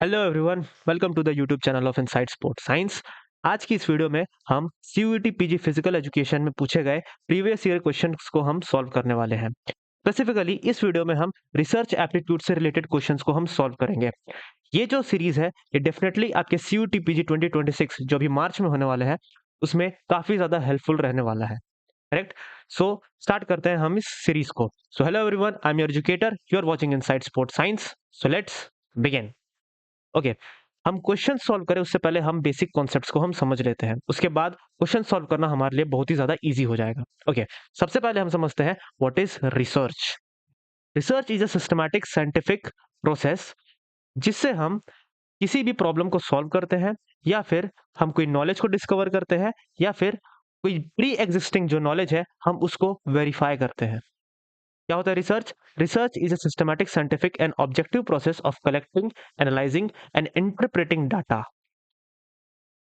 Hello everyone, welcome to the YouTube channel of inside sport science. आज की इस video में हम सीयूईटी पीजी फिजिकल एजुकेशन में पूछे गए प्रीवियस ईयर क्वेश्चंस को हम सॉल्व करने वाले हैं। स्पेसिफिकली इस वीडियो में हम रिसर्च एप्टीट्यूड से रिलेटेड क्वेश्चंस को हम सॉल्व करेंगे। ये जो सीरीज है ये डेफिनेटली आपके सीयूईटी पीजी 2026 जो अभी मार्च में होने वाले हैं उसमें काफी ज्यादा हेल्पफुल रहने वाला है। करेक्ट। सो स्टार्ट करते हैं हम इस सीरीज को। So hello everyone, I am your educator, you are watching inside sport science. So let's begin. Okay, हम क्वेश्चन सॉल्व करें उससे पहले हम बेसिक कॉन्सेप्ट्स को हम समझ लेते हैं, उसके बाद क्वेश्चन सॉल्व करना हमारे लिए बहुत ही ज्यादा इजी हो जाएगा। ओके, सबसे पहले हम समझते हैं what is research. Research is a systematic scientific process जिससे हम किसी भी प्रॉब्लम को सॉल्व करते हैं, या फिर हम कोई नॉलेज को डिस्कवर करते हैं, या फिर कोई प्री एग्जिस्टिंग जो नॉलेज है हम उसको वेरीफाई करते हैं। क्या होता है research? Research is a systematic scientific and objective process of collecting, analysing and interpreting data,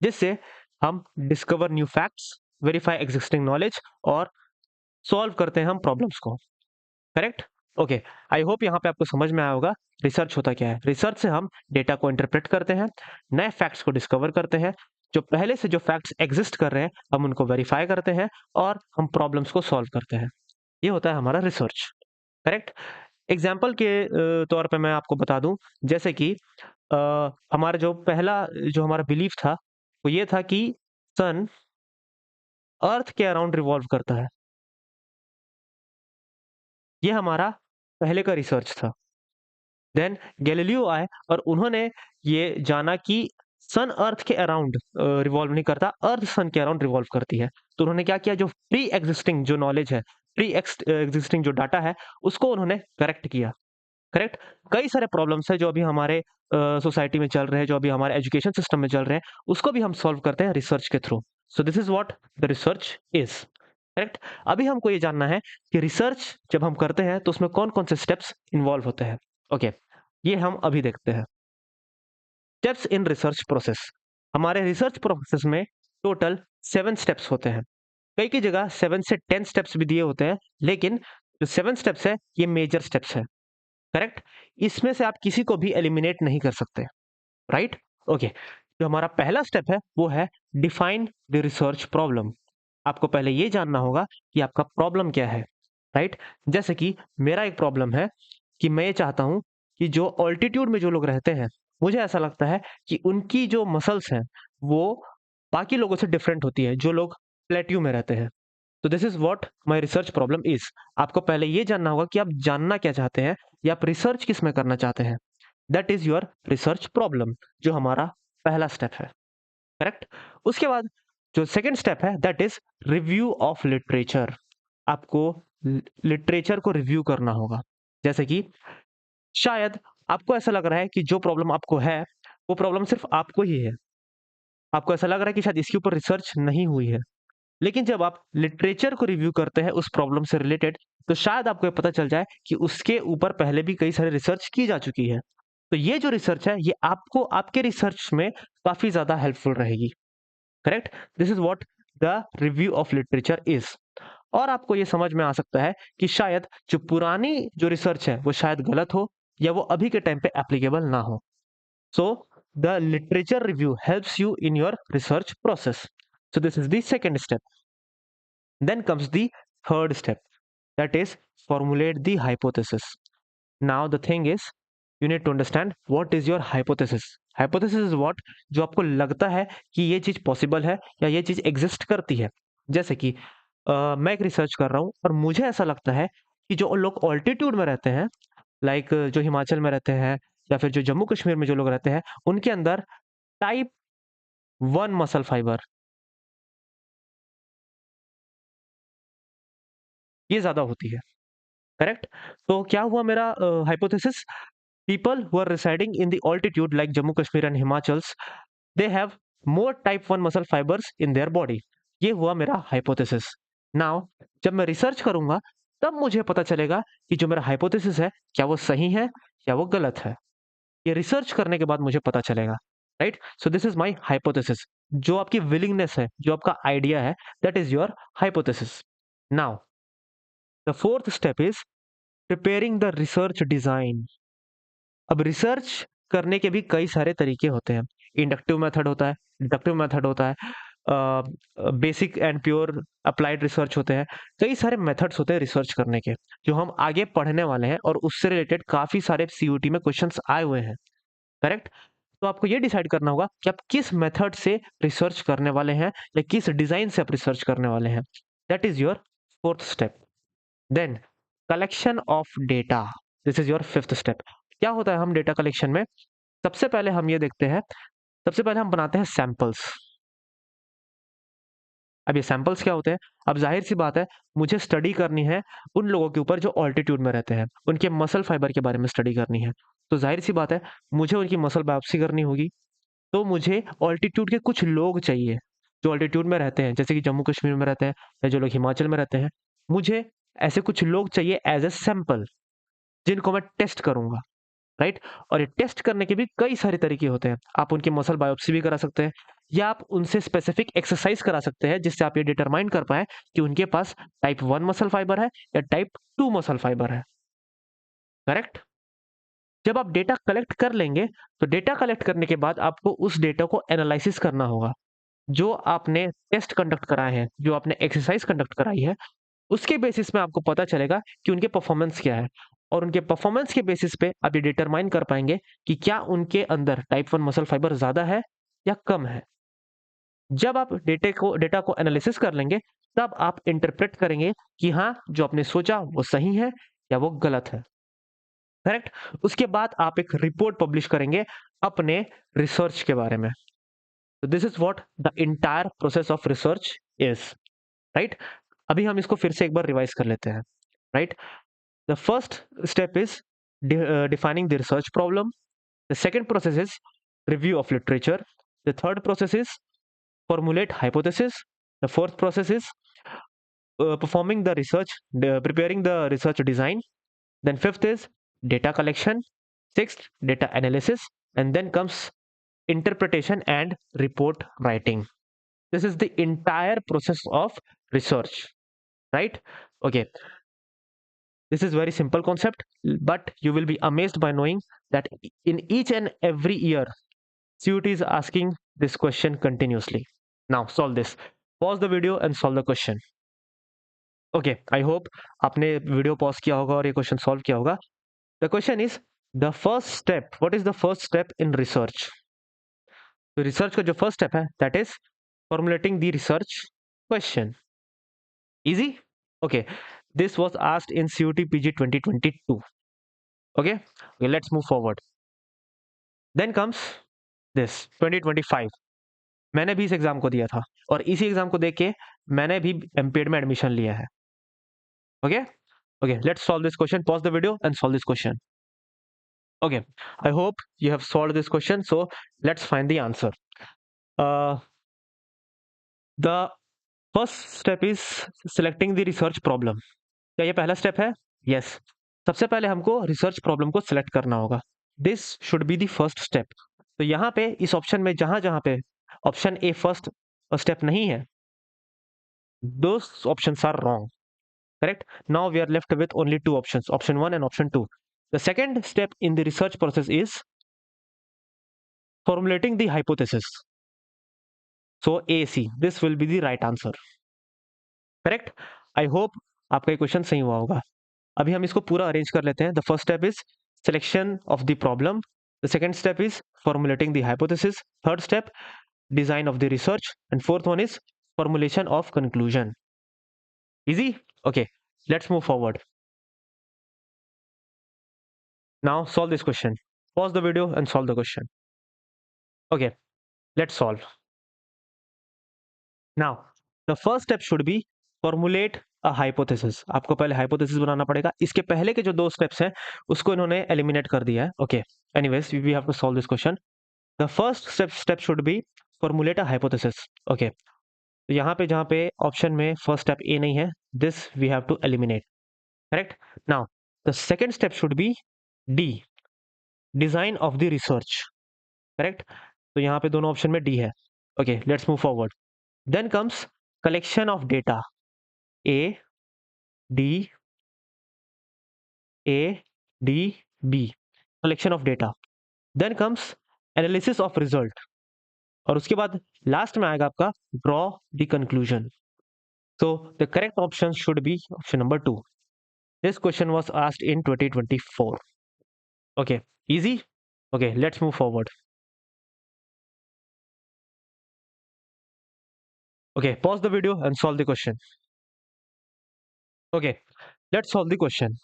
जिससे हम discover new facts, verify existing knowledge और सॉल्व करते हैं हम प्रॉब्लम्स को। करेक्ट। ओके, आई होप यहाँ पे आपको समझ में आया होगा रिसर्च होता क्या है। रिसर्च से हम डेटा को इंटरप्रेट करते हैं, नए फैक्ट्स को डिस्कवर करते हैं, जो पहले से जो फैक्ट्स एग्जिस्ट कर रहे हैं हम उनको वेरीफाई करते हैं और हम प्रॉब्लम्स को सॉल्व करते हैं। ये होता है हमारा रिसर्च। करेक्ट। एग्जाम्पल के तौर पे मैं आपको बता दूं, जैसे कि हमारा जो पहला जो हमारा बिलीफ था वो ये था कि सन अर्थ के अराउंड रिवॉल्व करता है। ये हमारा पहले का रिसर्च था। देन गैलीलियो आए और उन्होंने ये जाना कि सन अर्थ के अराउंड रिवॉल्व नहीं करता, अर्थ सन के अराउंड रिवॉल्व करती है। तो उन्होंने क्या किया, जो प्री एग्जिस्टिंग जो नॉलेज है, प्री एग्जिस्टिंग जो डाटा है उसको उन्होंने करेक्ट किया। करेक्ट। कई सारे प्रॉब्लम्स है जो अभी हमारे सोसाइटी में चल रहे हैं, जो अभी हमारे एजुकेशन सिस्टम में चल रहे हैं, उसको भी हम सॉल्व करते हैं रिसर्च के through. So this is what the research is. Correct. अभी हमको ये जानना है कि रिसर्च जब हम करते हैं तो उसमें कौन कौन से स्टेप्स इन्वॉल्व होते हैं। ओके, ये हम अभी देखते हैं। Steps in research process. हमारे रिसर्च प्रोसेस में टोटल 7 स्टेप्स होते हैं। कई की जगह 7 से 10 स्टेप्स भी दिए होते हैं, लेकिन जो 7 स्टेप्स है ये मेजर स्टेप्स है। करेक्ट। इसमें से आप किसी को भी एलिमिनेट नहीं कर सकते। राइट। ओके, जो हमारा पहला स्टेप है वो है डिफाइन द रिसर्च प्रॉब्लम। आपको पहले ये जानना होगा कि आपका प्रॉब्लम क्या है। राइट। जैसे कि मेरा एक प्रॉब्लम है कि मैं ये चाहता हूं कि जो ऑल्टीट्यूड में जो लोग रहते हैं, मुझे ऐसा लगता है कि उनकी जो मसल्स हैं वो बाकी लोगों से डिफरेंट होती है, जो लोग प्लेट्यू में रहते हैं। तो this is what my research problem is. आपको पहले ये जानना होगा कि आप जानना क्या चाहते हैं या आप रिसर्च किस में करना चाहते हैं। That is your research problem, जो हमारा पहला स्टेप है। करेक्ट। उसके बाद जो सेकंड स्टेप है that is review of literature. आपको लिटरेचर को रिव्यू करना होगा। जैसे कि शायद आपको ऐसा लग रहा है कि जो प्रॉब्लम आपको है वो प्रॉब्लम सिर्फ आपको ही है। आपको ऐसा लग रहा है कि शायद इसके ऊपर रिसर्च नहीं हुई है, लेकिन जब आप लिटरेचर को रिव्यू करते हैं उस प्रॉब्लम से रिलेटेड, तो शायद आपको ये पता चल जाए कि उसके ऊपर पहले भी कई सारे रिसर्च की जा चुकी है। तो ये जो रिसर्च है ये आपको आपके रिसर्च में काफी ज्यादा हेल्पफुल रहेगी। Correct. This is what the review of literature is. और आपको ये समझ में आ सकता है कि शायद जो पुरानी जो रिसर्च है वो शायद गलत हो, या वो अभी के टाइम पे एप्लीकेबल ना हो। So the literature review helps you in your research process. So this is the second step. Then comes the third step, that is formulate the hypothesis. Now the thing is you need to understand what is your hypothesis. Hypothesis is what, जो आपको लगता है कि ये चीज possible है या ये चीज एग्जिस्ट करती है। जैसे कि मैं एक रिसर्च कर रहा हूँ और मुझे ऐसा लगता है कि जो लोग ऑल्टीट्यूड में रहते हैं, लाइक जो हिमाचल में रहते हैं या फिर जो जम्मू कश्मीर में जो लोग रहते हैं, उनके अंदर टाइप 1 मसल फाइबर ये ज्यादा होती है। करेक्ट। तो क्या हुआ मेरा hypothesis, people who are residing in the altitude like Jammu Kashmir and Himachals, they have more type 1 muscle fibers in their body. ये हुआ मेरा हाइपोथेसिस। नाउ जब मैं रिसर्च करूंगा तब मुझे पता चलेगा कि जो मेरा हाइपोथेसिस है क्या वो सही है या वो गलत है। ये रिसर्च करने के बाद मुझे पता चलेगा। Right. So this is my hypothesis. जो आपकी विलिंगनेस है, जो आपका आइडिया है, that is your hypothesis. Now the fourth step is preparing the research design. अब रिसर्च करने के भी कई सारे तरीके होते हैं। इंडक्टिव मेथड होता है, डिडक्टिव मेथड होता है, basic and pure applied research होते हैं। कई सारे मेथड्स होते हैं रिसर्च करने के, जो हम आगे पढ़ने वाले हैं, और उससे रिलेटेड काफ़ी सारे सीयूईटी में क्वेश्चंस आए हुए हैं, करेक्ट? तो आपको ये डिसाइड करना होगा कि आप किस मेथड से रिसर्च करने वाले हैं या किस डिज़ाइन से आप रिसर्च करने वाले हैं। That is your 4th step. Then collection of data, this is your 5th step. क्या होता है हम डेटा कलेक्शन में? सबसे पहले हम ये देखते हैं, सबसे पहले हम बनाते हैं सैंपल्स। अब ये सैंपल्स क्या होते हैं? अब ज़ाहिर-सी बात है, मुझे स्टडी करनी है उन लोगों के ऊपर जो ऑल्टीट्यूड में रहते हैं, उनके मसल फाइबर के बारे में स्टडी करनी है। तो ज़ाहिर-सी बात है, मुझे उनकी मसल बायोप्सी करनी होगी, तो मुझे ऑल्टीट्यूड के कुछ लोग चाहिए, जो ऑल्टीट्यूड में रहते हैं, जैसे कि जम्मू कश्मीर में रहते हैं या जो लोग हिमाचल में रहते हैं। मुझे ऐसे कुछ लोग चाहिए एज़ अ सैंपल, जिनको मैं टेस्ट करूँगा। राइट? और ये टेस्ट करने के भी कई सारे तरीके होते हैं। आप उनकी मसल बायोप्सी भी करा सकते हैं, या आप उनसे स्पेसिफिक एक्सरसाइज करा सकते हैं, जिससे आप ये डिटरमाइन कर पाएँ कि उनके पास टाइप 1 मसल फाइबर है या टाइप 2 मसल फाइबर है। करेक्ट? जब आप डेटा कलेक्ट कर लेंगे, तो डेटा कलेक्ट करने के बाद आपको उस डेटा को एनालिसिस करना होगा। जो आपने टेस्ट कंडक्ट कराए हैं, जो आपने एक्सरसाइज कंडक्ट कराई है, उसके बेसिस में आपको पता चलेगा कि उनके परफॉर्मेंस क्या है, और उनके परफॉर्मेंस के बेसिस पे आप ये डिटरमाइन कर पाएँगे कि क्या उनके अंदर टाइप 1 मसल फाइबर ज़्यादा है या कम है। जब आप डेटा को एनालिसिस कर लेंगे, तब आप इंटरप्रेट करेंगे कि हाँ, जो आपने सोचा वो सही है या वो गलत है। करेक्ट? उसके बाद आप एक रिपोर्ट पब्लिश करेंगे अपने रिसर्च के बारे में। तो this is what the entire process of research is, right? अभी हम इसको फिर से एक बार रिवाइज़ कर लेते हैं, right? The first step is defining the research problem. The second process is review of literature. The third process is formulate hypothesis. The fourth process is performing the research, preparing the research design. Then fifth is data collection. Sixth, data analysis. And then comes interpretation and report writing. This is the entire process of research, right? Okay, this is very simple concept, but you will be amazed by knowing that in each and every year, CUT is asking this question continuously. Now solve this. Pause the video and solve the question. Okay, I hope आपने video pause किया होगा और ये question solve किया होगा. The question is the first step. What is the first step in research? तो research का जो फर्स्ट स्टेप है that is formulating the research question. Easy? Okay. This was asked in CUT PG 2022. Okay, let's move forward. Then comes this 2025. मैंने भी इस exam को दिया था, और इसी एग्जाम को देख के मैंने भी एमपीएड में एडमिशन लिया है. Okay okay, let's solve this question. Pause the video and solve this question. Okay, I hope you have solve this question. So let's find the answer. The first step is selecting the research problem. क्या ये पहला step है? Yes. सबसे पहले हमको research problem को select करना होगा. This should be the first step. तो यहाँ पे इस ऑप्शन में जहां जहां पे ऑप्शन ए फर्स्ट स्टेप नहीं है, those options are wrong. Correct? Now we are left with only two options, option 1 and option 2. The second step in the research process is formulating the hypothesis. So AC, this will be the right answer. Correct? I hope आपका ये question सही हुआ होगा. अभी हम इसको पूरा arrange कर लेते हैं. The first step is selection of the problem. The second step is formulating the hypothesis. Third step, design of the research. And fourth one is formulation of conclusion. Easy? Okay, let's move forward. Now solve this question. Pause the video and solve the question. Okay, let's solve. Now, the first step should be formulate a hypothesis. आपको पहले hypothesis बनाना पड़ेगा. इसके पहले के जो दो steps हैं, उसको इन्होंने eliminate कर दिया है. Okay, anyways, we have to solve this question. The first step should be formulate a hypothesis. Okay, तो यहाँ पे जहाँ पे option में first step A नहीं है, this we have to eliminate. Correct? Now, the second step should be D, design of the research. Correct? तो यहाँ पे दोनों option में D है. Okay, let's move forward. Then comes collection of data. A, D, A, D, B. Collection of data. Then comes analysis of result, और उसके बाद last में आएगा आपका draw the conclusion. So the correct option should be option number 2. This question was asked in 2024. Okay, easy. Okay, let's move forward. Okay, pause the video and solve the question. Okay, let's solve the question.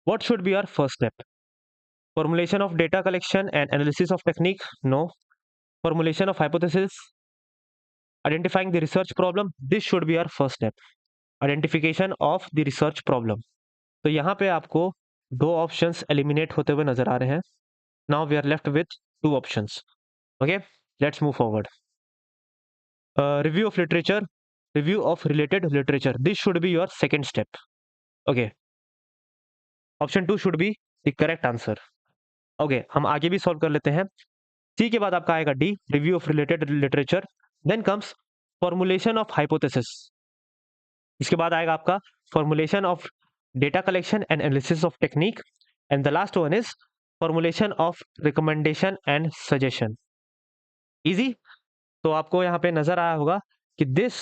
What should be our first step? Formulation of data collection and analysis of technique? No. Formulation of hypothesis? Identifying the research problem? This should be our first step. Identification of the research problem. तो यहाँ पे आपको दो options eliminate होते हुए नजर आ रहे हैं. Now we are left with two options. Okay, let's move forward. Review of literature, review of related literature. This should be your second step. Okay, option 2 should be the correct answer. Okay, हम आगे भी solve कर लेते हैं. सी के बाद आपका आएगा D, review of related literature. Then comes formulation of hypothesis. इसके बाद आएगा आपका formulation of data collection and analysis of technique. And the last one is formulation of recommendation and suggestion. Easy. तो आपको यहाँ पे नजर आया होगा कि this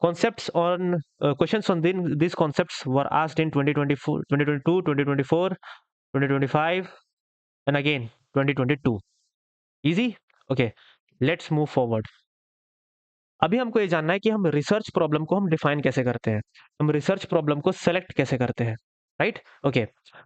concepts on questions on these concepts were asked in 2024, 2022, 2024, 2025 and again 2022. Easy. Okay, let's move forward. अभी हमको ये जानना है कि हम रिसर्च प्रॉब्लम को हम डिफाइन कैसे करते हैं, हम रिसर्च प्रॉब्लम को सेलेक्ट कैसे करते हैं. Right. Okay,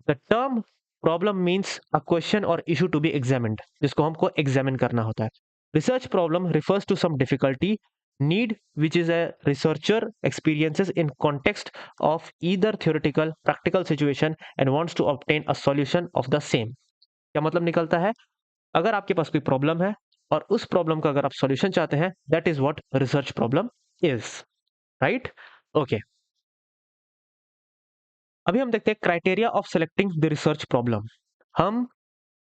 the term problem means a question और इशू टू बी एग्जामिन्ड, जिसको हमको एग्जामिन करना होता है. Research problem refers to some difficulty need which is a researcher experiences in context of either theoretical practical situation and wants to obtain a solution of the same. क्या मतलब निकलता है? अगर आपके पास कोई प्रॉब्लम है और उस प्रॉब्लम का अगर आप सॉल्यूशन चाहते हैं, that is what research problem is. Right. Okay, अभी हम देखते हैं criteria of selecting the research problem. हम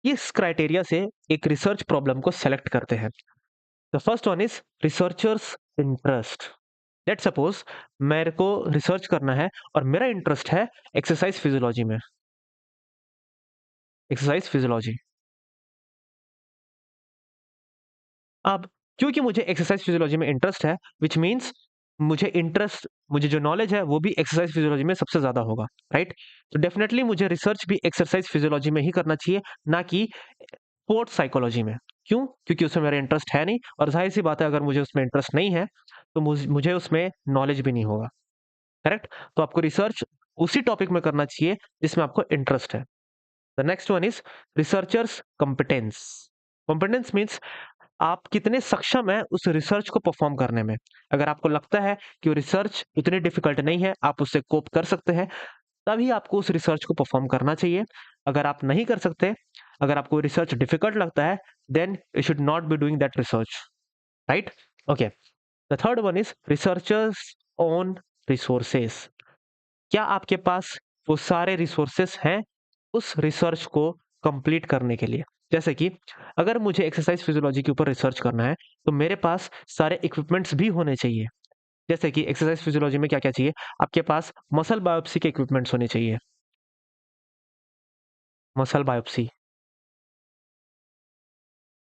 इस क्राइटेरिया से एक रिसर्च प्रॉब्लम को सेलेक्ट करते हैं. The first one is researchers interest. Let suppose मेरे को रिसर्च करना है और मेरा इंटरेस्ट है एक्सरसाइज फिजियोलॉजी में. Exercise physiology. अब क्योंकि मुझे एक्सरसाइज फिजियोलॉजी में इंटरेस्ट है, विच मीन्स मुझे जो नॉलेज है वो भी एक्सरसाइज फिजियोलॉजी में सबसे ज्यादा होगा. राइट. तो डेफिनेटली मुझे रिसर्च भी एक्सरसाइज फिजियोलॉजी में ही करना चाहिए, ना कि स्पोर्ट्स साइकोलॉजी में. क्यों? क्योंकि उसमें मेरा इंटरेस्ट है नहीं, और जाहिर सी बात है अगर मुझे उसमें इंटरेस्ट नहीं है तो मुझे उसमें नॉलेज भी नहीं होगा. करेक्ट. तो आपको रिसर्च उसी टॉपिक में करना चाहिए जिसमें आपको इंटरेस्ट है. The next one is researchers competence. Competence means आप कितने सक्षम हैं उस रिसर्च को परफॉर्म करने में. अगर आपको लगता है कि वो रिसर्च उतनी डिफिकल्ट नहीं है, आप उससे कोप कर सकते हैं, तभी आपको उस रिसर्च को परफॉर्म करना चाहिए. अगर आप नहीं कर सकते, अगर आपको रिसर्च डिफिकल्ट लगता है, then you should not be doing that research. Right. Okay, the third one is researchers own resources. क्या आपके पास वो सारे रिसोर्सेस हैं उस रिसर्च को कंप्लीट करने के लिए? जैसे कि अगर मुझे एक्सरसाइज फिजियोलॉजी के ऊपर रिसर्च करना है तो मेरे पास सारे इक्विपमेंट्स भी होने चाहिए. जैसे कि एक्सरसाइज फिजियोलॉजी में क्या क्या चाहिए? आपके पास मसल बायोप्सी के इक्विपमेंट्स होने चाहिए. Muscle biopsy.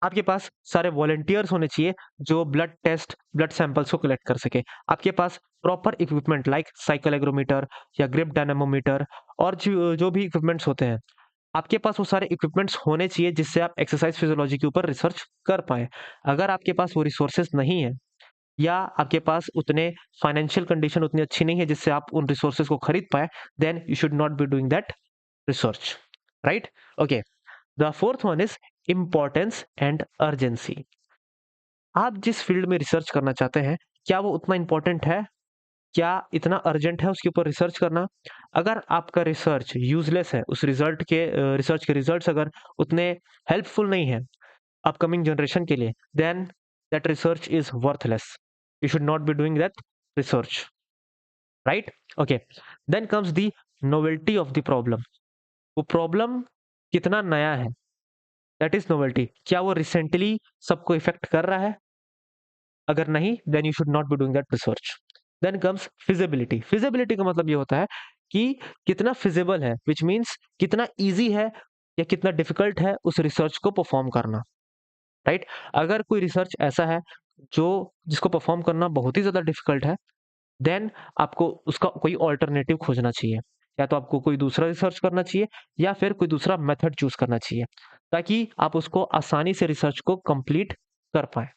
आपके पास सारे वॉलंटियर्स होने चाहिए जो ब्लड सैंपल्स को कलेक्ट कर सके. आपके पास प्रॉपर इक्विपमेंट लाइक साइकिल एग्रोमीटर या ग्रिप डायनामोमीटर और जो भी इक्विपमेंट्स होते हैं, आपके पास वो सारे इक्विपमेंट्स होने चाहिए जिससे आप एक्सरसाइज फिजियोलॉजी के ऊपर रिसर्च कर पाए. अगर आपके पास वो रिसोर्सेज नहीं है, या आपके पास उतने फाइनेंशियल कंडीशन उतनी अच्छी नहीं है जिससे आप उन रिसोर्सेज को खरीद पाए, then you should not be doing that research. Right. Okay, the fourth one is importance and urgency. आप जिस फील्ड में रिसर्च करना चाहते हैं, क्या वो उतना इंपॉर्टेंट है? क्या इतना अर्जेंट है उसके ऊपर रिसर्च करना? अगर आपका रिसर्च यूजलेस है, उस रिसर्च के रिजल्ट्स अगर उतने हेल्पफुल नहीं है अपकमिंग जनरेशन के लिए, then that research is worthless. You should not be doing that research. Right. Okay, then comes the novelty of the problem. वो प्रॉब्लम कितना नया है, दैट इज नोवेल्टी. क्या वो रिसेंटली सबको इफेक्ट कर रहा है? अगर नहीं, then you should not be doing that research. Then comes feasibility. Feasibility का मतलब ये होता है कि कितना फिजिबल है, विच मीन्स कितना ईजी है या कितना डिफिकल्ट है उस रिसर्च को परफॉर्म करना, राइट? अगर कोई रिसर्च ऐसा है जो जिसको परफॉर्म करना बहुत ही ज़्यादा डिफिकल्ट है, देन आपको उसका कोई ऑल्टरनेटिव खोजना चाहिए। या तो आपको कोई दूसरा रिसर्च करना चाहिए या फिर कोई दूसरा मेथड चूज़ करना चाहिए, ताकि आप उसको आसानी से रिसर्च को कंप्लीट कर पाएँ।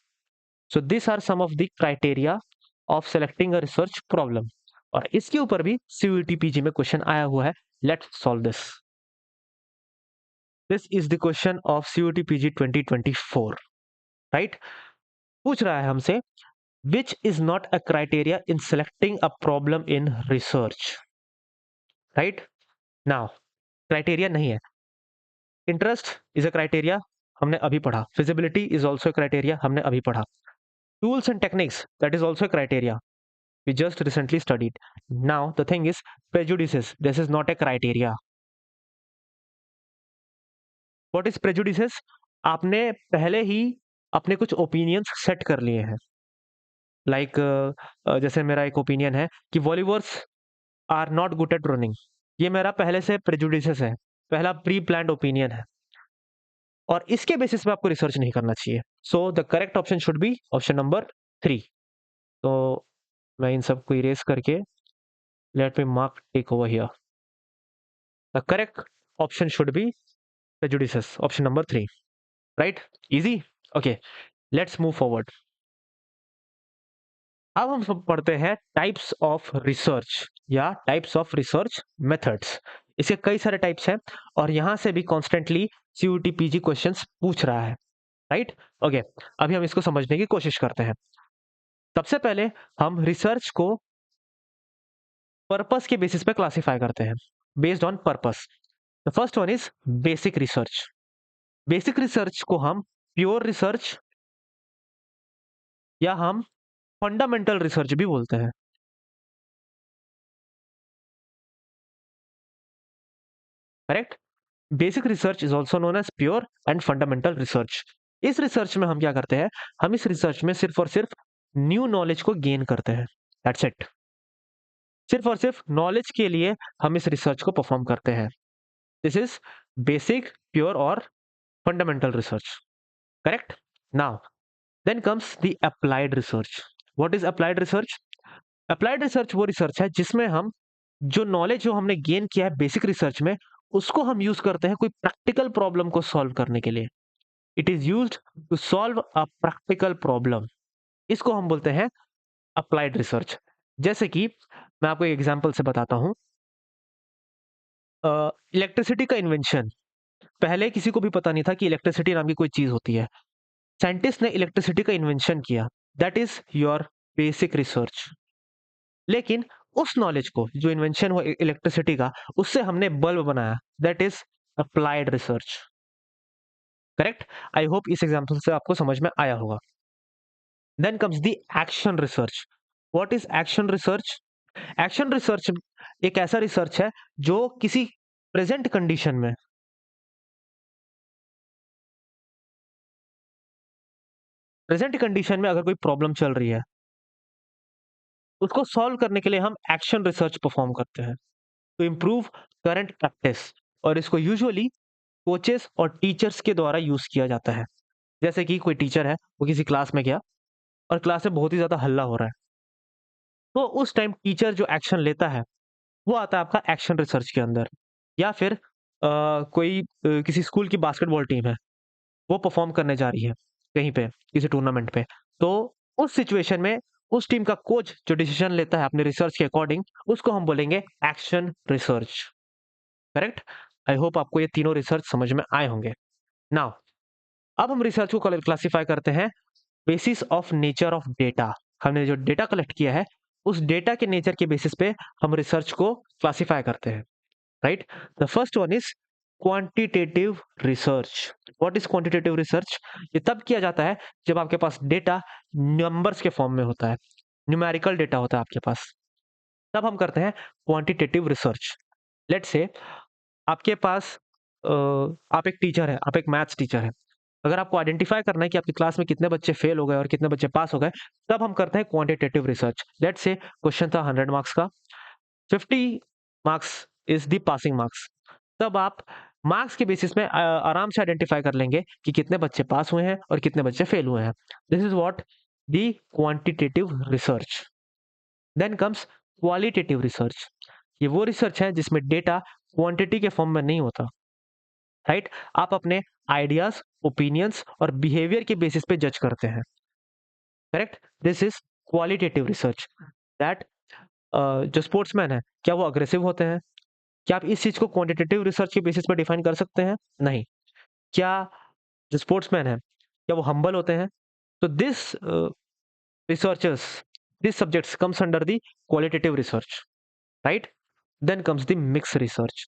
So this are some of the criteria of selecting a research problem. और इसके ऊपर भी सीयूईटी पीजी में क्वेश्चन आया हुआ है। Let's solve this. This is the question of CUET PG 2024, right? पूछ रहा है हमसे, which is not a criteria in selecting a problem in research, right? Now, criteria नहीं है। Interest is a criteria, हमने अभी पढ़ा। Feasibility is also a criteria, हमने अभी पढ़ा। Tools and techniques, that is also a criteria, we just recently studied. Now the thing is prejudices, this is not a criteria. What is prejudices? आपने पहले ही अपने कुछ ओपिनियंस सेट कर लिए हैं। लाइक जैसे मेरा एक ओपिनियन है कि volleyers are not good at running. ये मेरा पहले से प्रेजुडिसेस है, पहला प्री प्लान्ड ओपिनियन है, और इसके बेसिस पे आपको रिसर्च नहीं करना चाहिए। So the correct option should be option number 3। तो मैं इन सबको इरेज करके let me mark tick over here. The correct option should be prejudices, option number 3, right? Easy. Okay, let's move forward. अब हम सब पढ़ते हैं टाइप्स ऑफ रिसर्च या टाइप्स ऑफ रिसर्च मेथड्स। इसके कई सारे टाइप्स हैं और यहां से भी कॉन्स्टेंटली सीयूटी पीजी क्वेश्चंस पूछ रहा है, राइट? ओके, अभी हम इसको समझने की कोशिश करते हैं। सबसे पहले हम रिसर्च को पर्पस के बेसिस पे क्लासिफाई करते हैं, based on purpose. The first one is basic research. Basic research को हम प्योर रिसर्च या हम फंडामेंटल रिसर्च भी बोलते हैं, correct? Basic research is also known as pure and fundamental research. इस रिसर्च में हम क्या करते हैं? हम इस रिसर्च में सिर्फ और सिर्फ न्यू नॉलेज को गेन करते हैं, दैट्स इट। सिर्फ और सिर्फ नॉलेज के लिए हम इस रिसर्च को परफॉर्म करते हैं। दिस इज बेसिक, प्योर और fundamental research, correct? Now then comes the applied research. What is applied research? Applied research वो रिसर्च है जिसमें हम जो नॉलेज जो हमने गेन किया है बेसिक रिसर्च में, उसको हम यूज करते हैं कोई प्रैक्टिकल प्रॉब्लम को सॉल्व करने के लिए। It is used to solve a practical problem. इसको हम बोलते हैं अप्लाइड रिसर्च। जैसे कि मैं आपको एक एग्जांपल से बताता हूं। इलेक्ट्रिसिटी का इन्वेंशन, पहले किसी को भी पता नहीं था कि इलेक्ट्रिसिटी नाम की कोई चीज होती है। साइंटिस्ट ने इलेक्ट्रिसिटी का इन्वेंशन किया, that is your basic research. लेकिन उस नॉलेज को, जो इन्वेंशन हुआ इलेक्ट्रिसिटी का, उससे हमने बल्ब बनाया, that is applied research, correct? I hope इस एग्जांपल से आपको समझ में आया होगा। Then comes the action research. What is action research? Action research एक ऐसा रिसर्च है जो किसी प्रेजेंट कंडीशन में, प्रेजेंट कंडीशन में अगर कोई प्रॉब्लम चल रही है, उसको सॉल्व करने के लिए हम एक्शन रिसर्च परफॉर्म करते हैं टू इम्प्रूव करंट प्रैक्टिस। और इसको यूजुअली कोचेस और टीचर्स के द्वारा यूज किया जाता है। जैसे कि कोई टीचर है, वो किसी क्लास में गया और क्लास में बहुत ही ज्यादा हल्ला हो रहा है, तो उस टाइम टीचर जो एक्शन लेता है वो आता है आपका एक्शन रिसर्च के अंदर। या फिर किसी स्कूल की बास्केटबॉल टीम है, वो परफॉर्म करने जा रही है कहीं पे, किसी टूर्नामेंट पे, तो उस सिचुएशन में उस टीम का कोच जो डिसीजन लेता है अपने रिसर्च के अकॉर्डिंग, उसको हम बोलेंगे action research, correct? I hope आपको ये तीनों रिसर्च समझ में आए होंगे। नाउ अब हम रिसर्च को क्लासिफाई करते हैं basis of nature of data. हमने जो डेटा कलेक्ट किया है, उस डेटा के नेचर के बेसिस पे हम रिसर्च को क्लासिफाई करते हैं, right? The first one is quantitative research. What is quantitative research? ये तब किया जाता है जब आपके पास डेटा नंबर्स के फॉर्म में होता है, न्यूमेरिकल डेटा होता है आपके पास, तब हम करते हैं क्वांटिटेटिव रिसर्च। लेट्स से आपके पास आप एक टीचर है, आप एक मैथ्स टीचर है। अगर आपको आइडेंटिफाई करना है कि आपकी क्लास में कितने बच्चे फेल हो गए और कितने बच्चे पास हो गए, तब हम करते हैं quantitative research. Let's say question था 100 मार्क्स का, 50 marks is the passing marks. तब आप मार्क्स के बेसिस में आराम से आइडेंटिफाई कर लेंगे कि कितने बच्चे पास हुए हैं और कितने बच्चे फेल हुए हैं। This is what the quantitative research. Then comes qualitative research. ये वो रिसर्च है जिसमें डेटा क्वांटिटी के फॉर्म में नहीं होता, राइट? आप अपने आइडियाज, ओपिनियंस और बिहेवियर के बेसिस पे जज करते हैं, correct? This is qualitative research. That जो स्पोर्ट्समैन है, क्या वो अग्रेसिव होते हैं? क्या आप इस चीज को क्वांटिटेटिव रिसर्च के बेसिस पे डिफाइन कर सकते हैं? नहीं। क्या जो स्पोर्ट्समैन है, क्या वो हम्बल होते हैं? तो this researchers, these subjects comes under the qualitative research, right? Then comes the mixed research.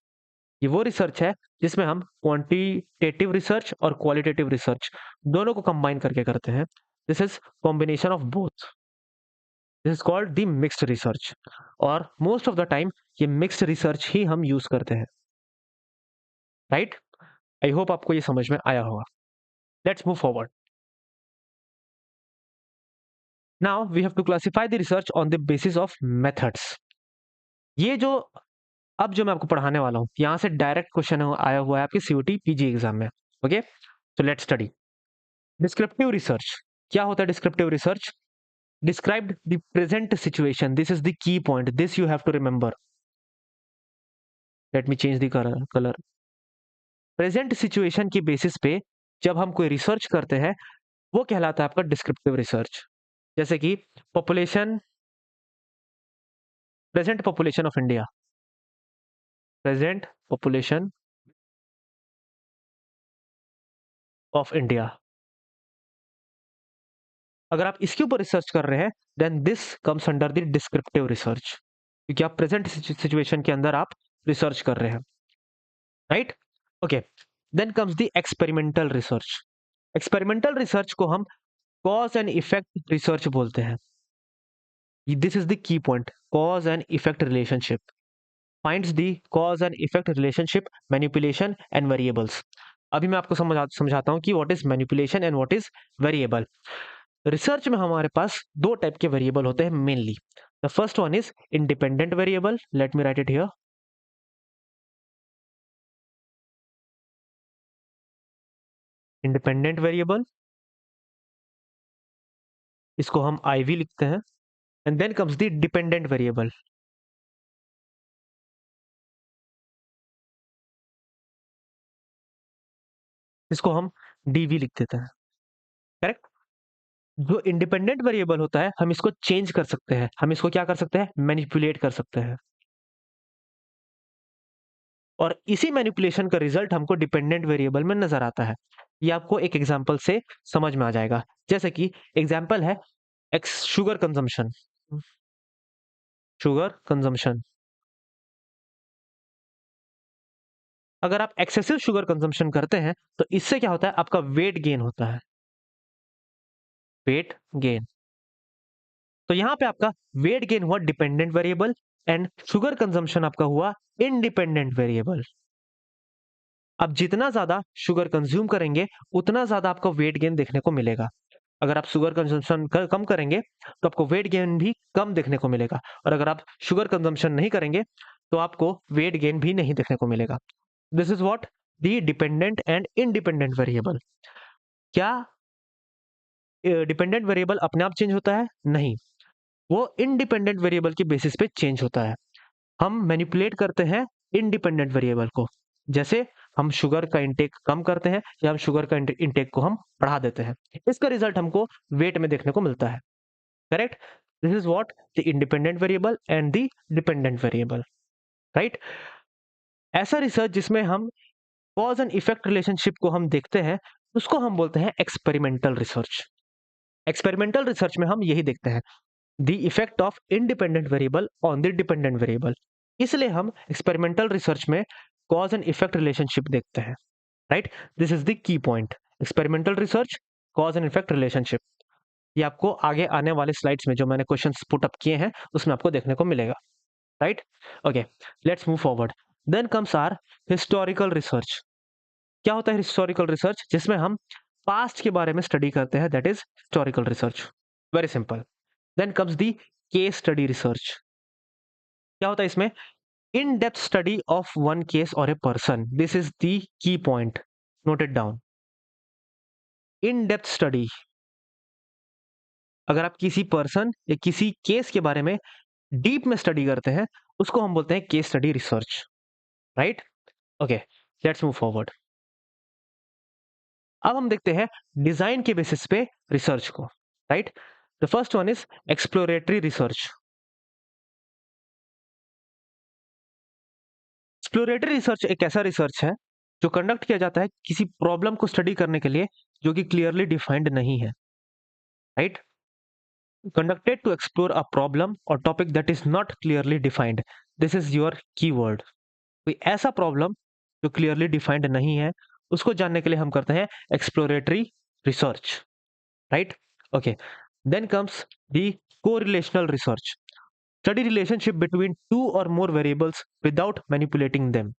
ये वो रिसर्च है जिसमें हम क्वांटिटेटिव रिसर्च और क्वालिटेटिव रिसर्च दोनों को कंबाइन करके करते हैं। This is combination of both. This is called the mixed research, और मोस्ट ऑफ द टाइम ये मिक्स्ड रिसर्च ही हम यूज करते हैं, राइट? आई होप आपको ये समझ में आया होगा। Let's move forward. Now we have to classify the research on the basis of methods. ये जो अब जो मैं आपको पढ़ाने वाला हूं, यहां से डायरेक्ट क्वेश्चन आया हुआ है आपके सीयूटी पीजी एग्जाम में। ओके, तो लेट्स स्टडी डिस्क्रिप्टिव रिसर्च। क्या होता है descriptive research? Describe the present situation. This is the key point, this you have to remember. Let me change the colour. Present situation की basis पे जब हम कोई रिसर्च करते हैं, वो कहलाता है आपका डिस्क्रिप्टिव रिसर्च। जैसे कि population, present population of India, present population of India. अगर आप इसके ऊपर रिसर्च कर रहे हैं, then this comes under the descriptive research, क्योंकि आप प्रेजेंट सिचुएशन के अंदर आप रिसर्च कर रहे हैं, right? Okay, then comes the experimental research. Experimental research को हम कॉज एंड इफेक्ट रिसर्च बोलते हैं। This is the key point, cause and effect relationship, finds the cause and effect relationship, manipulation and variables. अभी मैं आपको समझाता हूं कि what is manipulation and what is variable. Research में हमारे पास दो टाइप के वेरिएबल होते हैं mainly. The first one is independent variable, let me write it here. Independent variable, इसको हम आईवी लिखते हैं। And then comes the dependent variable, इसको हम डीवी लिख देते हैं, करेक्ट? जो इंडिपेंडेंट वेरिएबल होता है, हम इसको चेंज कर सकते हैं, हम इसको क्या कर सकते हैं? मैनिपुलेट कर सकते हैं, और इसी मैनिपुलेशन का रिजल्ट हमको डिपेंडेंट वेरिएबल में नजर आता है। ये आपको एक एग्जांपल से समझ में आ जाएगा। जैसे कि एग्जांपल है x sugar consumption, sugar consumption. अगर आप एक्सेसिव शुगर कंजम्पशन करते हैं, तो इससे क्या होता है? आपका वेट गेन होता है, वेट गेन। तो यहां पे आपका वेट गेन हुआ dependent variable, and sugar consumption आपका हुआ इंडिपेंडेंट वेरिएबल। आप जितना ज्यादा शुगर कंज्यूम करेंगे, उतना ज्यादा आपको वेट गेन देखने को मिलेगा। अगर आप शुगर कंजम्पशन कम करेंगे, तो आपको वेट गेन भी कम देखने को मिलेगा, और अगर आप शुगर कंजम्पशन नहीं करेंगे, तो आपको वेट गेन भी नहीं देखने को मिलेगा। This is what the dependent and independent variable. क्या डिपेंडेंट वेरिएबल अपने आप चेंज होता है? नहीं, वो इंडिपेंडेंट वेरिएबल की बेसिस पे चेंज होता है। हम मैनिपुलेट करते हैं इंडिपेंडेंट वेरिएबल को, जैसे हम शुगर का इंटेक कम करते हैं, या हम शुगर का इंटेक को हम बढ़ा देते हैं। इसका रिजल्ट हमको वेट में देखने को मिलता है, correct? This is what the independent variable and the dependent variable, right? ऐसा रिसर्च जिसमें हम कॉज एंड इफेक्ट रिलेशनशिप को हम देखते हैं, उसको हम बोलते हैं एक्सपेरिमेंटल रिसर्च। एक्सपेरिमेंटल रिसर्च में हम यही देखते हैं, the effect of independent variable on the dependent variable. इसलिए हम एक्सपेरिमेंटल रिसर्च में कॉज एंड इफेक्ट रिलेशनशिप देखते हैं, right? This is the key point, experimental research, cause and effect relationship. ये आपको आगे आने वाले स्लाइड्स में जो मैंने क्वेश्चंस पुट अप किए हैं, उसमें आपको देखने को मिलेगा, right? Okay, let's move forward. Then comes our historical research. क्या होता है हिस्टोरिकल रिसर्च? जिसमें हम पास्ट के बारे में स्टडी करते हैं, that is historical research. Very simple. Then comes the case study research. क्या होता है इसमें? In-depth study of one case or a person. This is the key point. Note it down. In-depth study. अगर आप किसी person या किसी case के बारे में डीप में स्टडी करते हैं, उसको हम बोलते हैं case study research, right? Okay, let's move forward. अब हम देखते हैं डिजाइन के बेसिस पे रिसर्च को, right? The first one is exploratory research. Exploratory research एक ऐसा रिसर्च है जो कंडक्ट किया जाता है किसी प्रॉब्लम को स्टडी करने के लिए जो कि क्लियरली डिफाइंड नहीं है, right? Conducted to explore a problem or topic that is not clearly defined. This is your keyword. कोई ऐसा प्रॉब्लम जो क्लियरली डिफाइंड नहीं है, उसको जानने के लिए हम करते हैं exploratory research, right? Okay, then comes the correlational research. Study relationship between two और more variables without manipulating them.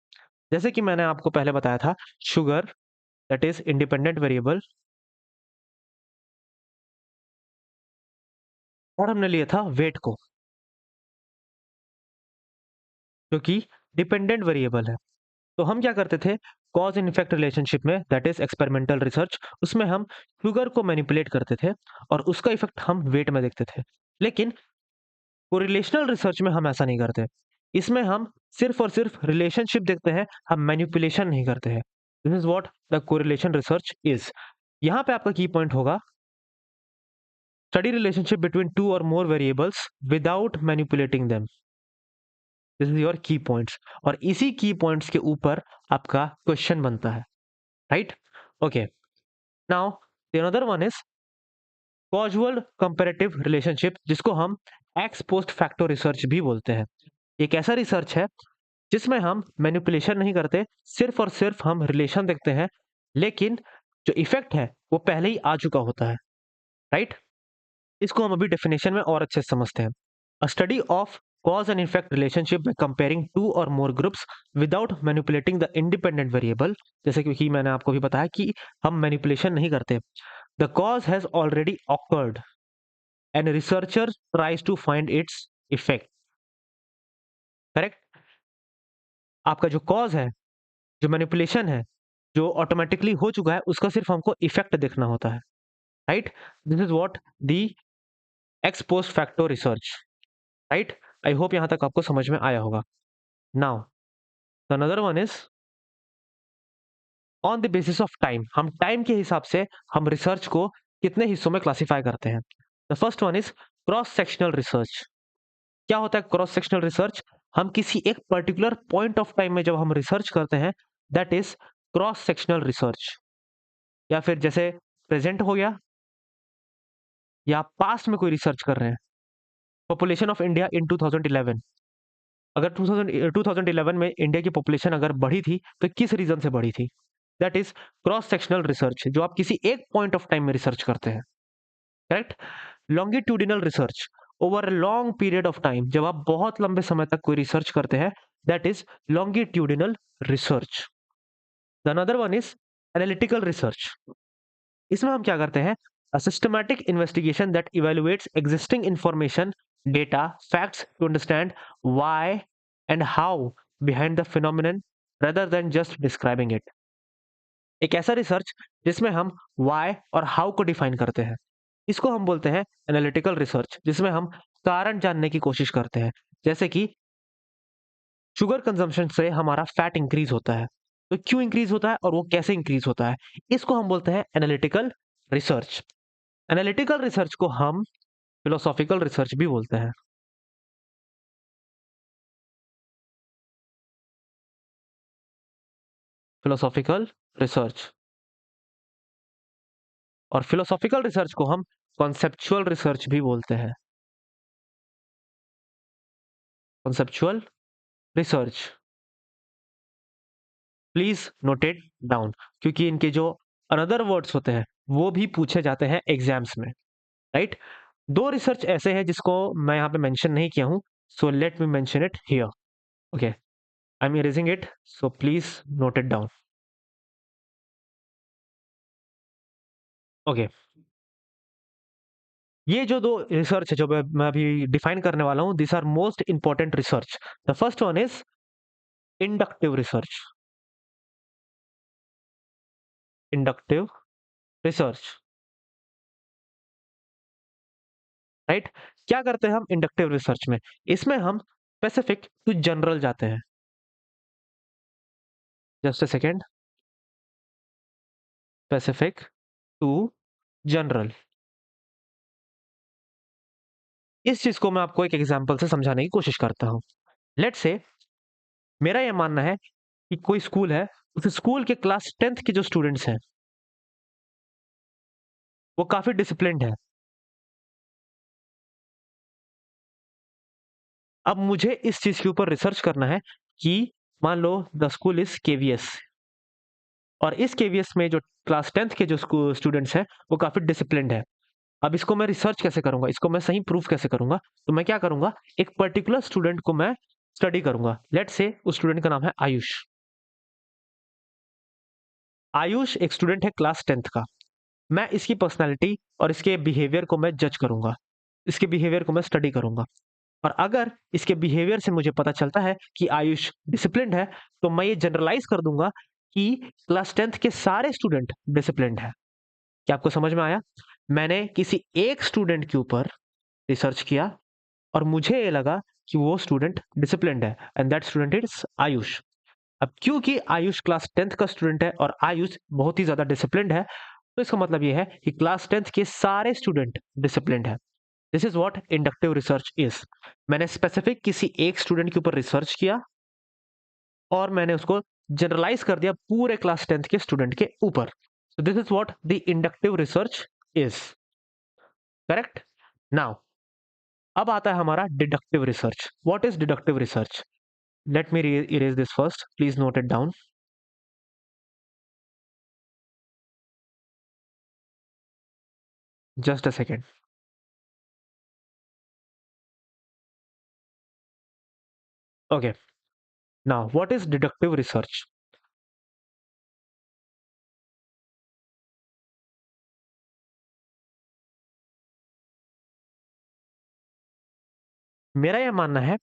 जैसे कि मैंने आपको पहले बताया था, sugar that is independent variable, और हमने लिया था वेट को जो कि डिपेंडेंट वेरिएबल है। तो हम क्या करते थे, कॉज एंड इफेक्ट रिलेशनशिप में, दैट इज एक्सपेरिमेंटल रिसर्च, उसमें हम शुगर को मैनिपुलेट करते थे और उसका इफेक्ट हम वेट में देखते थे। लेकिन कोरिलेशनल रिसर्च में हम ऐसा नहीं करते। इसमें हम सिर्फ और सिर्फ रिलेशनशिप देखते हैं, हम मैनिपुलेशन नहीं करते हैं। This is what the correlation research is. यहाँ पे आपका की पॉइंट होगा, स्टडी रिलेशनशिप बिटवीन टू और more variables without manipulating them. This is your की पॉइंट्स, और इसी की पॉइंट्स के ऊपर आपका क्वेश्चन बनता है, right? Okay, now the another one is casual comparative relationship, जिसको हम एक्स पोस्ट फैक्टो रिसर्च भी बोलते हैं। एक ऐसा रिसर्च है जिसमें हम मैनिपुलेशन नहीं करते, सिर्फ और सिर्फ हम रिलेशन देखते हैं, लेकिन जो इफेक्ट है वो पहले ही आ चुका होता है, राइट? इसको हम अभी डेफिनेशन में और अच्छे से समझते हैं। A study of cause and effect relationship by comparing two और more groups without manipulating the independent variable. जैसे कि मैंने आपको भी बताया कि हम मैनिपुलेशन नहीं करते। The cause has already occurred and researcher tries to find its effect. Correct? आपका जो कॉज है, जो मैनिपुलेशन है, जो ऑटोमेटिकली हो चुका है, उसका सिर्फ हमको इफेक्ट देखना होता है, right? This is what the x post facto research, right? I hope यहां तक आपको समझ में आया होगा। Now the another one is on the basis of time. हम टाइम के हिसाब से हम रिसर्च को कितने हिस्सों में क्लासिफाई करते हैं। The first one is cross sectional research. क्या होता है क्रॉस सेक्शनल रिसर्च? हम किसी एक पर्टिकुलर पॉइंट ऑफ टाइम में जब हम रिसर्च करते हैं, that is cross sectional research. या फिर जैसे प्रेजेंट हो गया, या पास्ट में कोई रिसर्च कर रहे हैं। पॉपुलेशन ऑफ इंडिया इन 2011, अगर 2011 में इंडिया की पॉपुलेशन अगर बढ़ी थी तो किस रीजन से बढ़ी थी? That is cross sectional research, जो आप किसी एक पॉइंट ऑफ टाइम में रिसर्च करते हैं, correct? Longitudinal research, over a long period of time, जब आप बहुत लंबे समय तक कोई रिसर्च करते हैं, that is longitudinal research. The another one is analytical research. इसमें हम क्या करते हैं, a systematic investigation that evaluates existing information, data, facts to understand why and how behind the phenomenon rather than just describing it। एक ऐसा research जिसमें हम why और हाउ को डिफाइन करते हैं, इसको हम बोलते हैं एनालिटिकल रिसर्च, जिसमें हम कारण जानने की कोशिश करते हैं। जैसे कि शुगर कंजम्पशन से हमारा फैट इंक्रीज होता है, तो क्यों इंक्रीज होता है और वो कैसे इंक्रीज होता है, इसको हम बोलते हैं एनालिटिकल रिसर्च। एनालिटिकल रिसर्च को हम फिलोसॉफिकल रिसर्च भी बोलते हैं। फिलोसॉफिकल रिसर्च, और फिलोसॉफिकल रिसर्च को हम कॉन्सेप्चुअल रिसर्च भी बोलते हैं। Conceptual research, please note it down, क्योंकि इनके जो अनदर वर्ड्स होते हैं वो भी पूछे जाते हैं एग्जाम्स में, राइट? दो रिसर्च ऐसे हैं जिसको मैं यहाँ पे मेंशन नहीं किया हूँ, so let me mention it here. Okay, I am erasing it, so please note it down. Okay, ये जो दो रिसर्च है जो मैं अभी डिफाइन करने वाला हूँ, this are most important research. The first one is inductive research. Inductive research, right. क्या करते हैं हम इंडक्टिव रिसर्च में? इसमें हम स्पेसिफिक टू जनरल जाते हैं। Just a second. Specific to general. इस चीज को मैं आपको एक एग्जांपल से समझाने की कोशिश करता हूं। लेट्स से मेरा यह मानना है कि कोई स्कूल है, उस स्कूल के क्लास 10th के जो स्टूडेंट्स हैं वो काफी डिसिप्लिन्ड है। अब मुझे इस चीज के ऊपर रिसर्च करना है कि मान लो द स्कूल इज केवीएस, और इस केवीएस में जो क्लास 10th के जो स्टूडेंट्स हैं वो काफी डिसिप्लिन्ड है। अब इसको मैं रिसर्च कैसे करूंगा, इसको मैं सही प्रूफ कैसे करूंगा? तो मैं क्या करूंगा, एक पर्टिकुलर स्टूडेंट को मैं स्टडी करूंगा। लेट्स से उस स्टूडेंट का नाम है आयुष। आयुष एक स्टूडेंट है क्लास 10th का। मैं इसकी पर्सनालिटी और इसके बिहेवियर को मैं जज करूंगा, इसके बिहेवियर को मैं स्टडी करूंगा। और अगर इसके बिहेवियर से मुझे पता चलता है कि आयुष डिसिप्लिन्ड है, तो मैं ये जनरलाइज कर दूंगा कि क्लास 10th के सारे स्टूडेंट डिसिप्लिन्ड है। क्या आपको समझ में आया? मैंने किसी एक स्टूडेंट के ऊपर रिसर्च किया और मुझे ये लगा कि वो स्टूडेंट डिसिप्लिन्ड है, and that student is Ayush. अब क्योंकि आयुष क्लास 10th का स्टूडेंट है और आयुष बहुत ही ज्यादा डिसिप्लिन्ड है, तो इसका मतलब ये है कि क्लास 10th के सारे स्टूडेंट डिसिप्लिन्ड है। This is what inductive research is. मैंने स्पेसिफिक किसी एक स्टूडेंट के ऊपर रिसर्च किया और मैंने उसको जनरलाइज कर दिया पूरे क्लास 10th के स्टूडेंट के ऊपर। सो this is what the inductive research is. Correct. Now अब आता है हमारा deductive research. What is deductive research? Let me erase this first. Please note it down. Just a second. Okay. Now, what is deductive research? मेरा यह मानना है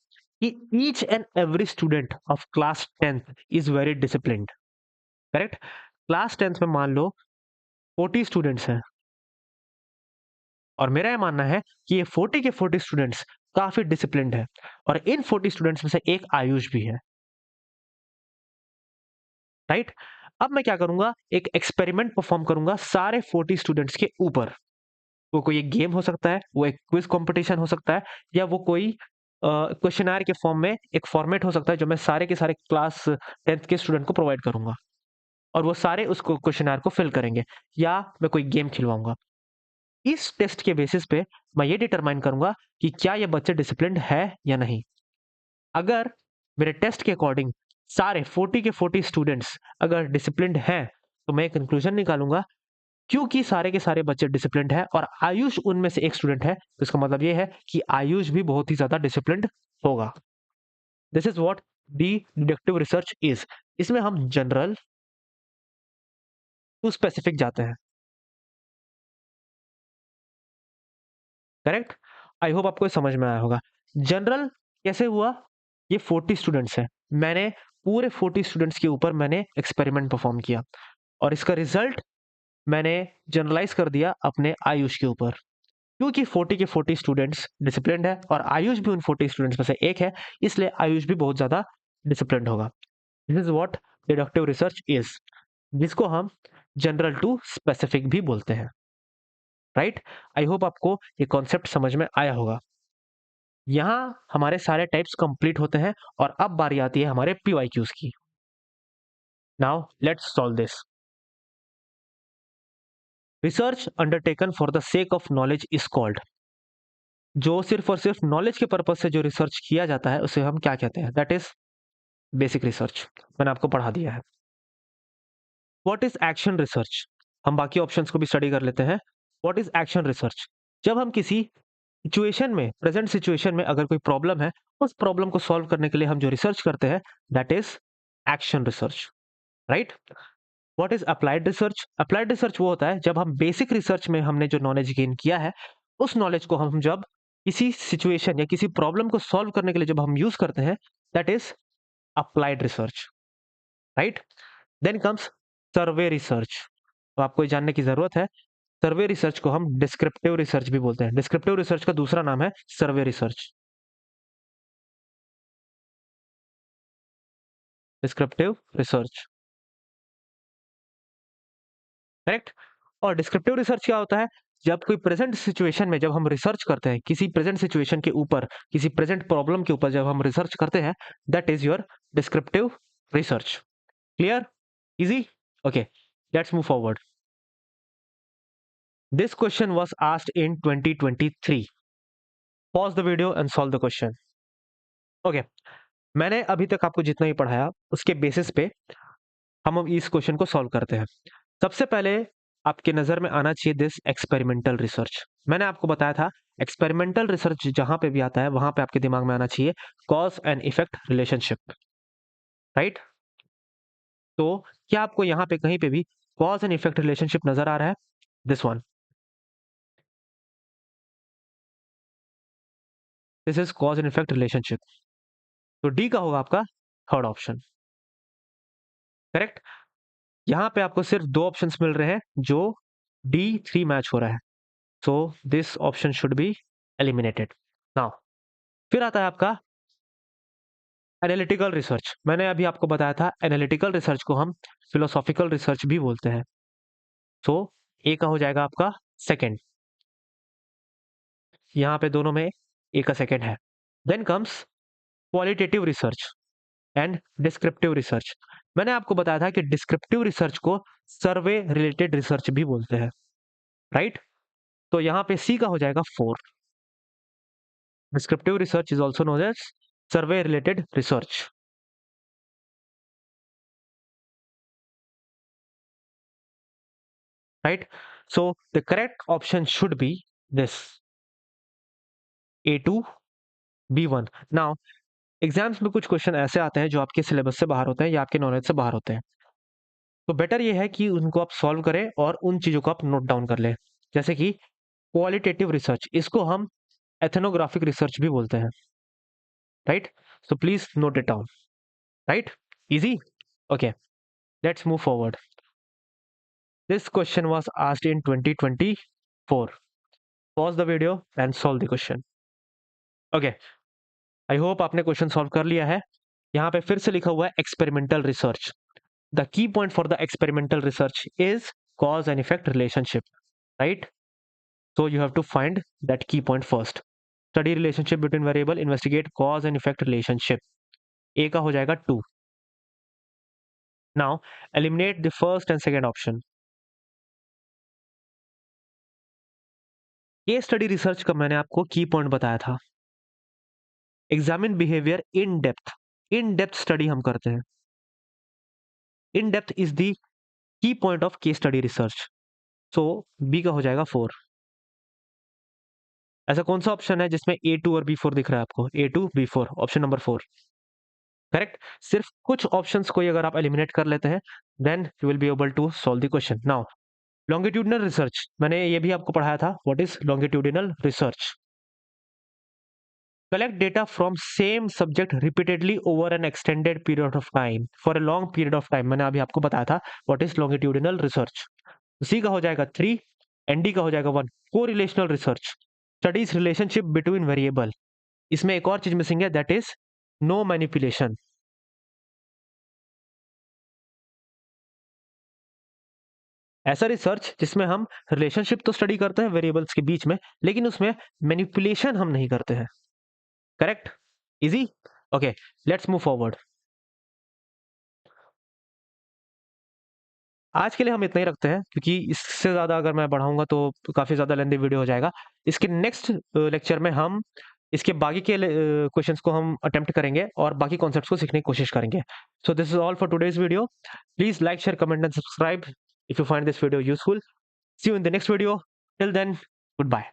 कि each and every student of class 10th is very disciplined. Correct. Class 10th में मान लो 40 students हैं, और मेरा यह मानना है कि ये 40 के 40 स्टूडेंट्स काफी डिसिप्लिन्ड है, और इन 40 स्टूडेंट्स में से एक आयुष भी है। राइट। अब मैं क्या करूंगा, एक एक्सपेरिमेंट परफॉर्म करूंगा सारे 40 स्टूडेंट्स के ऊपर। वो कोई एक गेम हो सकता है, वो एक क्विज कंपटीशन हो सकता है, या वो कोई क्वेश्चनर के फॉर्म में एक फॉर्मेट हो सकता है जो मैं सारे के सारे क्लास 10th के स्टूडेंट को प्रोवाइड करूंगा, और वो सारे उसको क्वेश्चनर को फिल करेंगे, या मैं कोई गेम खिलवाऊंगा। इस टेस्ट के बेसिस पे मैं ये डिटरमाइन करूंगा कि क्या ये बच्चे डिसिप्लिन्ड है या नहीं। अगर मेरे टेस्ट के अकॉर्डिंग सारे 40 के 40 स्टूडेंट्स अगर डिसिप्लिन्ड हैं, तो मैं एक कंक्लूजन निकालूंगा, क्योंकि सारे के सारे बच्चे डिसिप्लिन्ड है और आयुष उनमें से एक स्टूडेंट है, तो इसका मतलब ये है कि आयुष भी बहुत ही ज्यादा डिसिप्लिन्ड होगा। This is what the deductive research is. इसमें हम जनरल टू स्पेसिफिक जाते हैं। करेक्ट। आई होप आपको ये समझ में आया होगा। जनरल कैसे हुआ? ये 40 स्टूडेंट्स हैं, मैंने पूरे 40 स्टूडेंट्स के ऊपर मैंने एक्सपेरिमेंट परफॉर्म किया, और इसका रिजल्ट मैंने जनरलाइज कर दिया अपने आयुष के ऊपर। क्योंकि 40 के 40 स्टूडेंट्स डिसिप्लिन्ड है और आयुष भी उन 40 स्टूडेंट्स में से एक है, इसलिए आयुष भी बहुत ज्यादा डिसिप्लिन्ड होगा। This is what deductive research is, जिसको हम जनरल टू स्पेसिफिक भी बोलते हैं। राइट। आई होप आपको ये कॉन्सेप्ट समझ में आया होगा। यहाँ हमारे सारे टाइप्स कंप्लीट होते हैं, और अब बारी आती है हमारे पीवाईक्यूज की। Now let's solve this. Research undertaken for the sake of knowledge is called. जो सिर्फ और सिर्फ नॉलेज के पर्पज से जो रिसर्च किया जाता है उसे हम क्या कहते हैं? That is basic research. मैंने आपको पढ़ा दिया है। What is action research? हम बाकी ऑप्शंस को भी स्टडी कर लेते हैं। What is action research? जब हम किसी सिचुएशन में, प्रेजेंट सिचुएशन में अगर कोई प्रॉब्लम है, उस प्रॉब्लम को सॉल्व करने के लिए हम जो रिसर्च करते हैं, that is action research. Right. What is applied research? Applied research वो होता है जब हम बेसिक रिसर्च में हमने जो नॉलेज गेन किया है, उस नॉलेज को हम जब किसी सिचुएशन या किसी प्रॉब्लम को सॉल्व करने के लिए जब हम यूज करते हैं, that is applied research, right. Then comes survey research. तो आपको ये जानने की जरूरत है, सर्वे रिसर्च को हम डिस्क्रिप्टिव रिसर्च भी बोलते हैं। डिस्क्रिप्टिव रिसर्च का दूसरा नाम है सर्वे रिसर्च। Descriptive research, correct. और डिस्क्रिप्टिव रिसर्च क्या होता है? जब कोई प्रेजेंट सिचुएशन में जब हम रिसर्च करते हैं, किसी प्रेजेंट सिचुएशन के ऊपर, किसी प्रेजेंट प्रॉब्लम के ऊपर जब हम रिसर्च करते हैं, that is your descriptive research. Clear? Easy? Okay, let's move forward. This question was asked in 2023। Pause the video and solve the question. Okay, मैंने अभी तक आपको जितना भी पढ़ाया उसके बेसिस पे हम अब इस क्वेश्चन को सॉल्व करते हैं। सबसे पहले आपके नजर में आना चाहिए दिस एक्सपेरिमेंटल रिसर्च। मैंने आपको बताया था एक्सपेरिमेंटल रिसर्च जहां पे भी आता है वहां पे आपके दिमाग में आना चाहिए cause and effect relationship, right. तो क्या आपको यहाँ पे कहीं पे भी कॉज एंड इफेक्ट रिलेशनशिप नजर आ रहा है? This one, this is cause and effect relationship. तो डी का होगा आपका थर्ड ऑप्शन, करेक्ट। यहाँ पे आपको सिर्फ दो ऑप्शंस मिल रहे हैं जो D3 मैच हो रहा है, so this option should be eliminated. Now फिर आता है आपका एनालिटिकल रिसर्च। मैंने अभी आपको बताया था एनालिटिकल रिसर्च को हम फिलोसॉफिकल रिसर्च भी बोलते हैं। सो ए का हो जाएगा आपका सेकंड, यहाँ पे दोनों में ए का सेकंड है। Then comes qualitative research and descriptive research. मैंने आपको बताया था कि डिस्क्रिप्टिव रिसर्च को सर्वे रिलेटेड रिसर्च भी बोलते हैं, राइट। तो यहाँ पे सी का हो जाएगा four. Descriptive research is also known as survey related research, right? So the correct option should be this A2 B1। Now exams में कुछ क्वेश्चन ऐसे आते हैं जो आपके सिलेबस से बाहर होते हैं या आपके नॉलेज से बाहर होते हैं, तो बेटर ये है कि उनको आप सॉल्व करें और उन चीजों को आप नोट डाउन कर लें। जैसे कि क्वालिटेटिव रिसर्च, इसको हम एथनोग्राफिक रिसर्च भी बोलते हैं, right. So please note it down, right. Easy? Okay, let's move forward. This question was asked in 2024। Pause the video and solve the question. Okay, I hope आपने question solve कर लिया है। यहाँ पे फिर से लिखा हुआ है experimental research. The key point for the experimental research is cause and effect relationship, right. So you have to find that key point first. Study relationship between variable, investigate cause and effect relationship. A का हो जाएगा 2। Now eliminate the first and second option. Case study research का मैंने आपको key point बताया था, examine behaviour in depth. In depth study हम करते हैं, in depth is the key point of case study research. So B का हो जाएगा 4। ऐसा कौन सा ऑप्शन है जिसमें A2 और B4 दिख रहा है आपको? A2 B4, option number 4, correct. सिर्फ कुछ ऑप्शंस को ही अगर आप एलिमिनेट कर लेते हैं then you will be able to solve the question. Now longitudinal research, मैंने ये भी आपको पढ़ाया था, what is longitudinal research? Collect data from same subject repeatedly over an extended period of time, for a long period of time. मैंने अभी आपको बताया था what is longitudinal research. C का हो जाएगा 3 एंड डी का हो जाएगा 1। को relational research, studies relationship between variable. इसमें एक और चीज मिसिंग है, दैट इज नो मैनिपुलेशन। ऐसा रिसर्च जिसमें हम रिलेशनशिप तो स्टडी करते हैं वेरिएबल्स के बीच में, लेकिन उसमें मैनिपुलेशन हम नहीं करते हैं, correct. Easy? Okay, let's move forward. आज के लिए हम इतना ही रखते हैं क्योंकि इससे ज्यादा अगर मैं बढ़ाऊंगा तो काफी ज्यादा लेंदी वीडियो हो जाएगा। इसके नेक्स्ट लेक्चर में हम इसके बाकी के क्वेश्चंस को हम अटेम्प्ट करेंगे और बाकी कॉन्सेप्ट्स को सीखने की कोशिश करेंगे। So this is all for today's video. Please like, share, comment and subscribe if you find this video useful. See you in the next video. Till then, good bye.